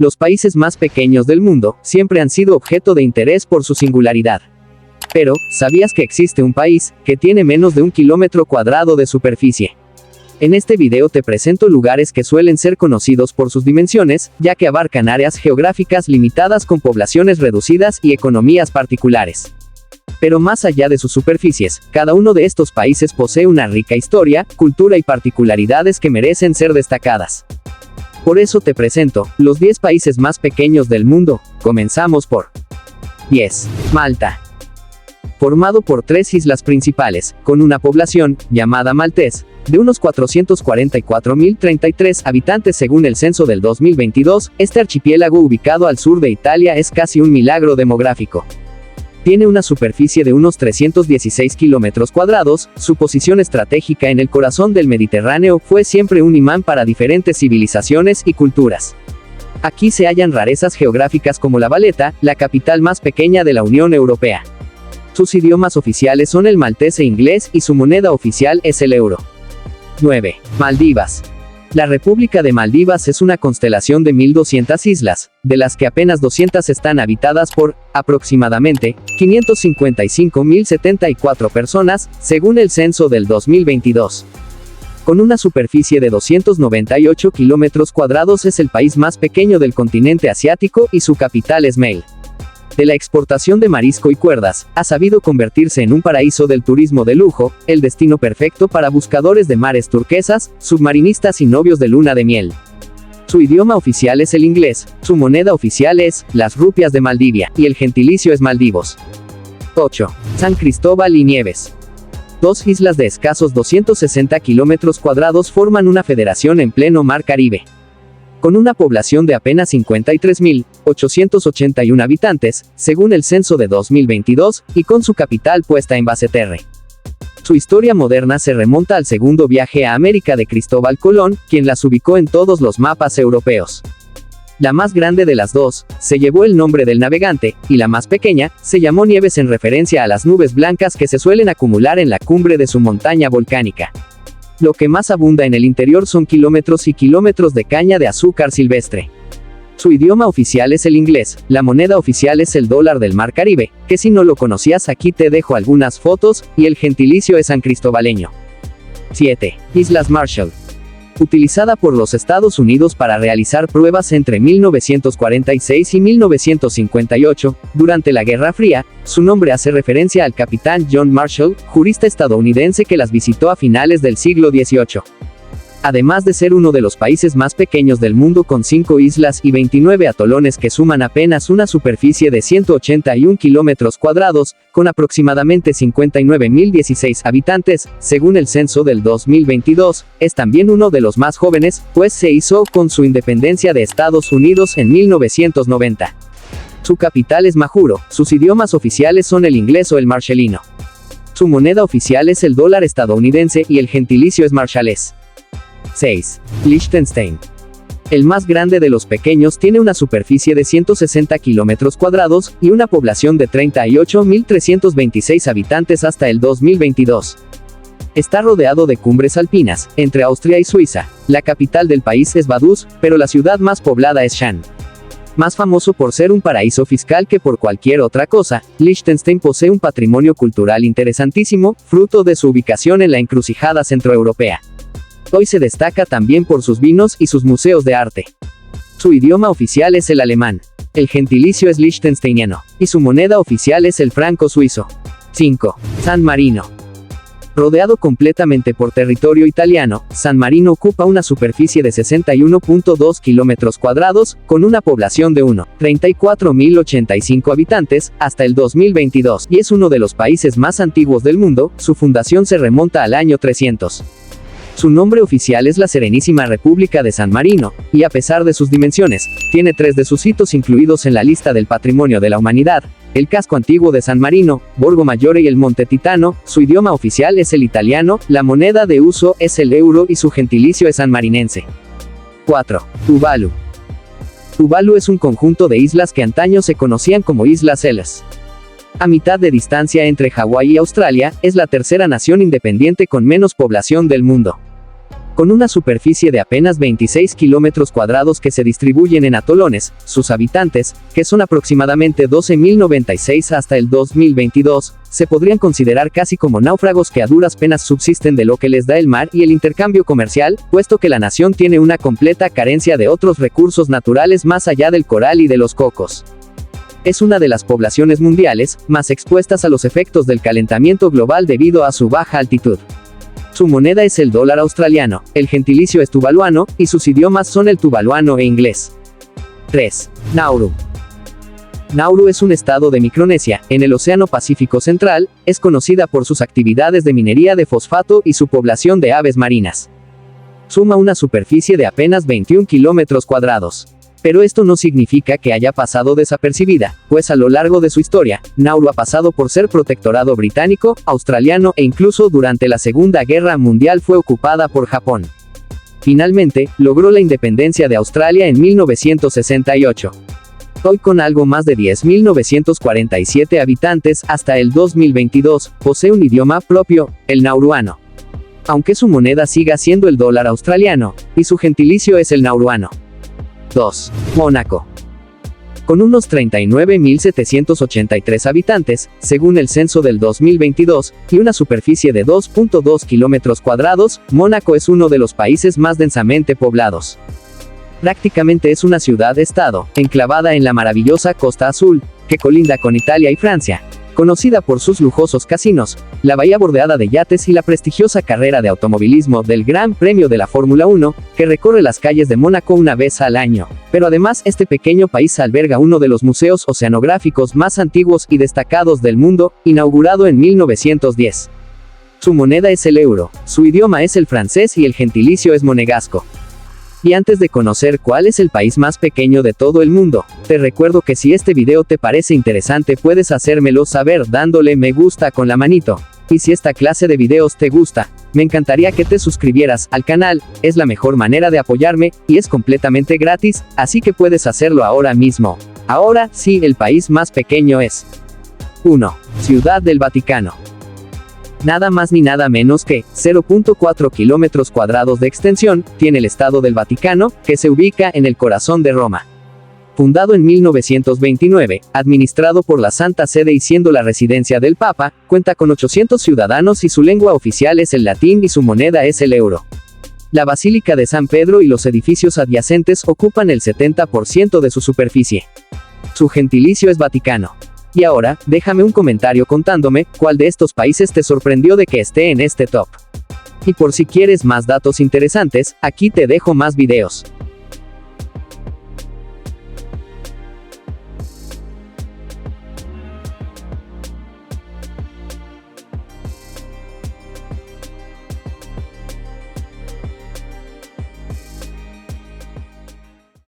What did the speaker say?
Los países más pequeños del mundo siempre han sido objeto de interés por su singularidad. Pero, ¿sabías que existe un país que tiene menos de 1 kilómetro cuadrado de superficie? En este video te presento lugares que suelen ser conocidos por sus dimensiones, ya que abarcan áreas geográficas limitadas con poblaciones reducidas y economías particulares. Pero más allá de sus superficies, cada uno de estos países posee una rica historia, cultura y particularidades que merecen ser destacadas. Por eso te presento los 10 países más pequeños del mundo. Comenzamos por 10. Malta. Formado por 3 islas principales, con una población, llamada Maltés, de unos 444.033 habitantes según el censo del 2022, este archipiélago ubicado al sur de Italia es casi un milagro demográfico. Tiene una superficie de unos 316 kilómetros cuadrados, su posición estratégica en el corazón del Mediterráneo fue siempre un imán para diferentes civilizaciones y culturas. Aquí se hallan rarezas geográficas como La Valeta, la capital más pequeña de la Unión Europea. Sus idiomas oficiales son el maltés e inglés y su moneda oficial es el euro. 9. Maldivas. La República de Maldivas es una constelación de 1.200 islas, de las que apenas 200 están habitadas por, aproximadamente, 555.074 personas, según el censo del 2022. Con una superficie de 298 kilómetros cuadrados es el país más pequeño del continente asiático y su capital es Mel. De la exportación de marisco y cuerdas, ha sabido convertirse en un paraíso del turismo de lujo, el destino perfecto para buscadores de mares turquesas, submarinistas y novios de luna de miel. Su idioma oficial es el inglés, su moneda oficial es las rupias de Maldivia, y el gentilicio es Maldivos. 8. San Cristóbal y Nieves. 2 islas de escasos 260 kilómetros cuadrados forman una federación en pleno mar Caribe. Con una población de apenas 53.881 habitantes, según el censo de 2022, y con su capital puesta en Basseterre. Su historia moderna se remonta al segundo viaje a América de Cristóbal Colón, quien las ubicó en todos los mapas europeos. La más grande de las dos, se llevó el nombre del navegante, y la más pequeña, se llamó Nieves en referencia a las nubes blancas que se suelen acumular en la cumbre de su montaña volcánica. Lo que más abunda en el interior son kilómetros y kilómetros de caña de azúcar silvestre. Su idioma oficial es el inglés, la moneda oficial es el dólar del Mar Caribe, que si no lo conocías aquí te dejo algunas fotos, y el gentilicio es sancristobaleño. 7. Islas Marshall. Utilizada por los Estados Unidos para realizar pruebas entre 1946 y 1958, durante la Guerra Fría, su nombre hace referencia al capitán John Marshall, jurista estadounidense que las visitó a finales del siglo XVIII. Además de ser uno de los países más pequeños del mundo con 5 islas y 29 atolones que suman apenas una superficie de 181 kilómetros cuadrados, con aproximadamente 59.016 habitantes, según el censo del 2022, es también uno de los más jóvenes, pues se hizo con su independencia de Estados Unidos en 1990. Su capital es Majuro, sus idiomas oficiales son el inglés o el marshallino. Su moneda oficial es el dólar estadounidense y el gentilicio es marshallés. 6. Liechtenstein. El más grande de los pequeños tiene una superficie de 160 kilómetros cuadrados, y una población de 38.326 habitantes hasta el 2022. Está rodeado de cumbres alpinas, entre Austria y Suiza. La capital del país es Vaduz, pero la ciudad más poblada es Schaan. Más famoso por ser un paraíso fiscal que por cualquier otra cosa, Liechtenstein posee un patrimonio cultural interesantísimo, fruto de su ubicación en la encrucijada centroeuropea. Hoy se destaca también por sus vinos y sus museos de arte. Su idioma oficial es el alemán. El gentilicio es liechtensteiniano, y su moneda oficial es el franco suizo. 5. San Marino. Rodeado completamente por territorio italiano, San Marino ocupa una superficie de 61.2 kilómetros cuadrados, con una población de 34.085 habitantes, hasta el 2022, y es uno de los países más antiguos del mundo. Su fundación se remonta al año 300. Su nombre oficial es la Serenísima República de San Marino, y a pesar de sus dimensiones, tiene 3 de sus hitos incluidos en la lista del Patrimonio de la Humanidad: el casco antiguo de San Marino, Borgo Maggiore y el Monte Titano. Su idioma oficial es el italiano, la moneda de uso es el euro y su gentilicio es sanmarinense. 4. Tuvalu. Tuvalu es un conjunto de islas que antaño se conocían como Islas Celebes. A mitad de distancia entre Hawái y Australia, es la tercera nación independiente con menos población del mundo. Con una superficie de apenas 26 kilómetros cuadrados que se distribuyen en atolones, sus habitantes, que son aproximadamente 12.096 hasta el 2022, se podrían considerar casi como náufragos que a duras penas subsisten de lo que les da el mar y el intercambio comercial, puesto que la nación tiene una completa carencia de otros recursos naturales más allá del coral y de los cocos. Es una de las poblaciones mundiales más expuestas a los efectos del calentamiento global debido a su baja altitud. Su moneda es el dólar australiano, el gentilicio es tuvaluano, y sus idiomas son el tuvaluano e inglés. 3. Nauru. Nauru es un estado de Micronesia, en el Océano Pacífico Central, es conocida por sus actividades de minería de fosfato y su población de aves marinas. Suma una superficie de apenas 21 kilómetros cuadrados. Pero esto no significa que haya pasado desapercibida, pues a lo largo de su historia, Nauru ha pasado por ser protectorado británico, australiano e incluso durante la Segunda Guerra Mundial fue ocupada por Japón. Finalmente, logró la independencia de Australia en 1968. Hoy con algo más de 10.947 habitantes hasta el 2022, posee un idioma propio, el nauruano. Aunque su moneda siga siendo el dólar australiano, y su gentilicio es el nauruano. 2. Mónaco. Con unos 39.783 habitantes, según el censo del 2022, y una superficie de 2.2 kilómetros cuadrados, Mónaco es uno de los países más densamente poblados. Prácticamente es una ciudad-estado, enclavada en la maravillosa Costa Azul, que colinda con Italia y Francia. Conocida por sus lujosos casinos, la bahía bordeada de yates y la prestigiosa carrera de automovilismo del Gran Premio de la Fórmula 1, que recorre las calles de Mónaco una vez al año. Pero además este pequeño país alberga uno de los museos oceanográficos más antiguos y destacados del mundo, inaugurado en 1910. Su moneda es el euro, su idioma es el francés y el gentilicio es monegasco. Y antes de conocer cuál es el país más pequeño de todo el mundo, te recuerdo que si este video te parece interesante puedes hacérmelo saber dándole me gusta con la manito. Y si esta clase de videos te gusta, me encantaría que te suscribieras al canal, es la mejor manera de apoyarme, y es completamente gratis, así que puedes hacerlo ahora mismo. Ahora sí, el país más pequeño es 1. Ciudad del Vaticano. Nada más ni nada menos que 0.4 kilómetros cuadrados de extensión, tiene el Estado del Vaticano, que se ubica en el corazón de Roma. Fundado en 1929, administrado por la Santa Sede y siendo la residencia del Papa, cuenta con 800 ciudadanos y su lengua oficial es el latín y su moneda es el euro. La Basílica de San Pedro y los edificios adyacentes ocupan el 70% de su superficie. Su gentilicio es vaticano. Y ahora, déjame un comentario contándome, cuál de estos países te sorprendió de que esté en este top. Y por si quieres más datos interesantes, aquí te dejo más videos.